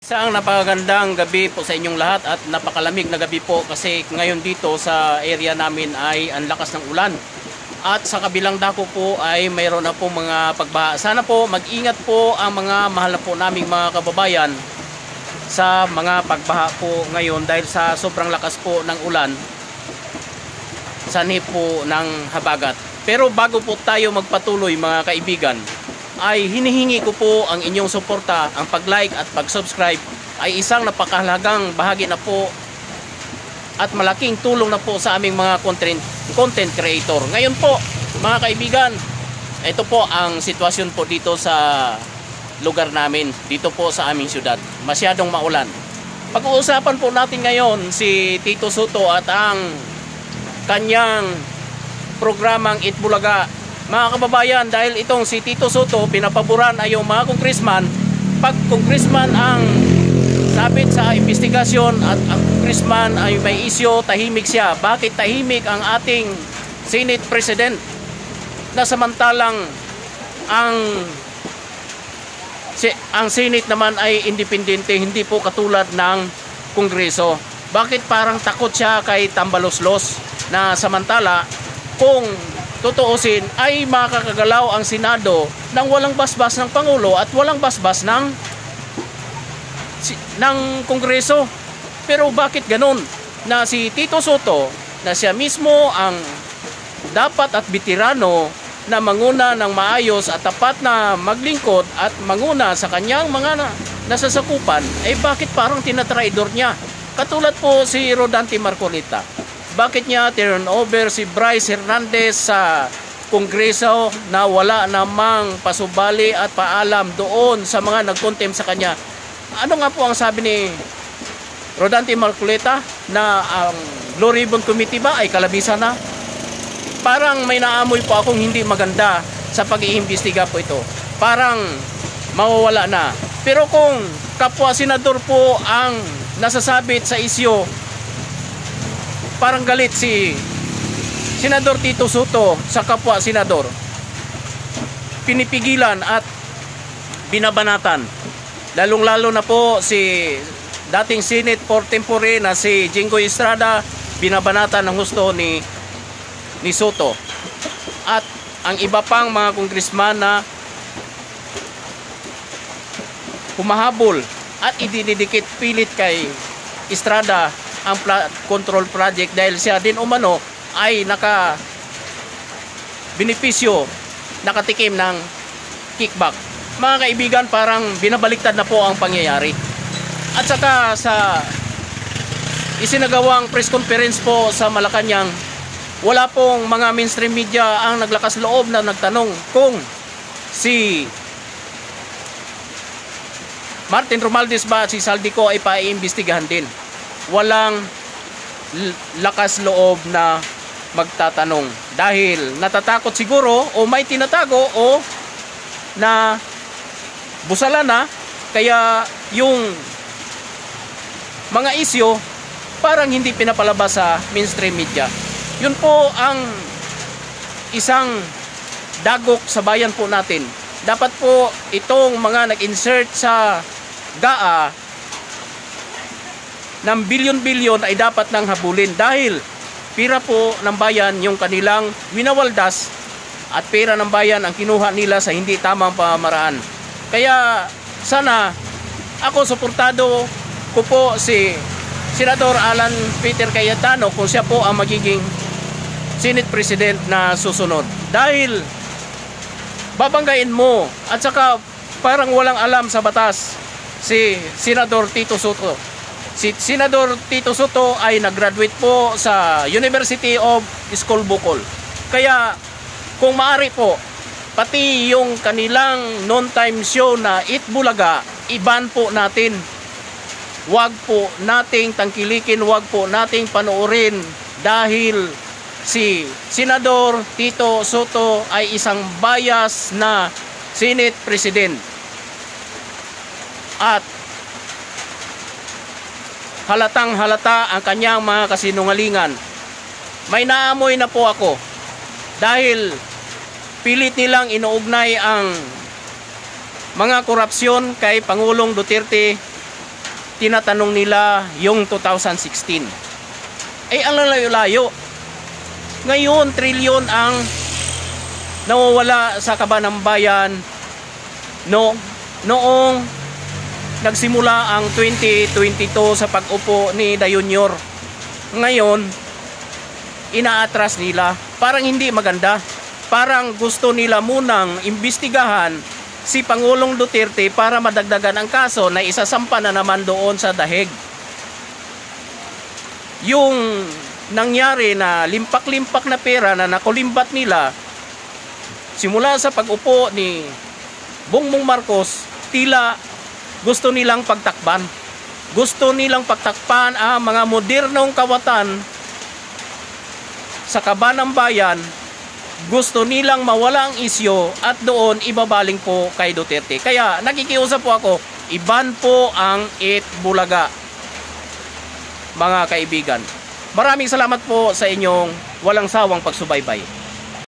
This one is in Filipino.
Isang napakagandang gabi po sa inyong lahat at napakalamig na gabi po kasi ngayon dito sa area namin ay ang lakas ng ulan. At sa kabilang dako po ay mayroon na po mga pagbaha. Sana po mag-ingat po ang mga mahal na po naming mga kababayan sa mga pagbaha po ngayon dahil sa sobrang lakas po ng ulan, sanhi po ng habagat. Pero bago po tayo magpatuloy mga kaibigan, ay hinihingi ko po ang inyong suporta. Ang pag-like at pag-subscribe ay isang napakahalagang bahagi na po at malaking tulong na po sa aming mga content creator. Ngayon po mga kaibigan, ito po ang sitwasyon po dito sa lugar namin, dito po sa aming syudad. Masyadong maulan. Pag-uusapan po natin ngayon si Tito Soto at ang kanyang programang Itbulaga. Mga kababayan, dahil itong si Tito Soto pinapaboran ay yung mga congressman. Pag congressman ang sabit sa investigasyon at ang congressman ay may isyo, tahimik siya. Bakit tahimik ang ating Senate President na samantalang ang Senate naman ay independente, hindi po katulad ng Kongreso? Bakit parang takot siya kay tambaloslos na samantala kung tutuusin ay makakagalaw ang Senado nang walang basbas ng Pangulo at walang basbas ng Kongreso? Pero bakit ganun na si Tito Soto na siya mismo ang dapat at veterano na manguna ng maayos at tapat na maglingkod at manguna sa kanyang mga nasasakupan, ay bakit parang tinatraidor niya? Katulad po si Rodante Marcolita. Bakit niya turn over si Bryce Hernandez sa Kongreso na wala namang pasubali at paalam doon sa mga nagkontempt sa kanya? Ano nga po ang sabi ni Rodante Marcolita na ang Blue Ribbon Committee ba ay kalabisan na? Parang may naamoy po akong hindi maganda sa pag-iimbestiga po ito. Parang mawawala na. Pero kung kapwa senador po ang nasasabit sa isyo, parang galit si Senador Tito Soto sa kapwa senador, pinipigilan at binabanatan. Lalong-lalo na po si dating Senate pro tempore na si Jinggoy Estrada, binabanatan ng gusto ni Soto. At ang iba pang mga congressman na humahabol at ididikit pilit kay Estrada ang control project dahil siya din umano ay benepisyo, nakatikim ng kickback. Mga kaibigan, parang binabaliktad na po ang pangyayari. At saka sa isinagawang press conference po sa Malacanang, wala pong mga mainstream media ang naglakas loob na nagtanong kung si Martin Romualdez ba, si Saldico ay paiimbestigahan din. Walang lakas loob na magtatanong dahil natatakot siguro o may tinatago o na busala na, kaya yung mga isyo parang hindi pinapalabas sa mainstream media. Yun po ang isang dagok sa bayan po natin. Dapat po itong mga nag-insert sa GAA ng bilyon-bilyon ay dapat nang habulin dahil pera po ng bayan yung kanilang winawaldas at pera ng bayan ang kinuha nila sa hindi tamang pamamaraan. Kaya sana ako suportado ko po si Senador Alan Peter Cayetano kung siya po ang magiging Senate President na susunod. Dahil babanggain mo at saka parang walang alam sa batas si Senador Tito Soto. Si Senador Tito Soto ay nag-graduate po sa University of School Bukol. Kaya kung maaari po, pati yung kanilang non-time show na Itbulaga, iban po natin. Huwag po nating tangkilikin, huwag po nating panoorin dahil si Senador Tito Soto ay isang bias na Senate President. At halatang halata ang kanyang mga kasinungalingan. May naamoy na po ako dahil pilit nilang inuugnay ang mga korupsyon kay Pangulong Duterte tinatanong nila yung 2016. Ang layo-layo. Ngayon, trilyon ang nawawala sa kaban ng bayan noong nagsimula ang 2022 sa pag-upo ni Dayunyor. Ngayon, inaatras nila. Parang hindi maganda. Parang gusto nila munang imbestigahan si Pangulong Duterte para madagdagan ang kaso na isasampa na naman doon sa dahig. Yung nangyari na limpak-limpak na pera na nakulimbat nila simula sa pag-upo ni Bongbong Marcos, tila gusto nilang pagtakpan. Gusto nilang pagtakpan ang mga modernong kawatan sa kaban ng bayan. Gusto nilang mawala ang isyo at doon ibabaling po kay Duterte. Kaya nakikiusap po ako, iban po ang Itbulaga, mga kaibigan. Maraming salamat po sa inyong walang sawang pagsubaybay.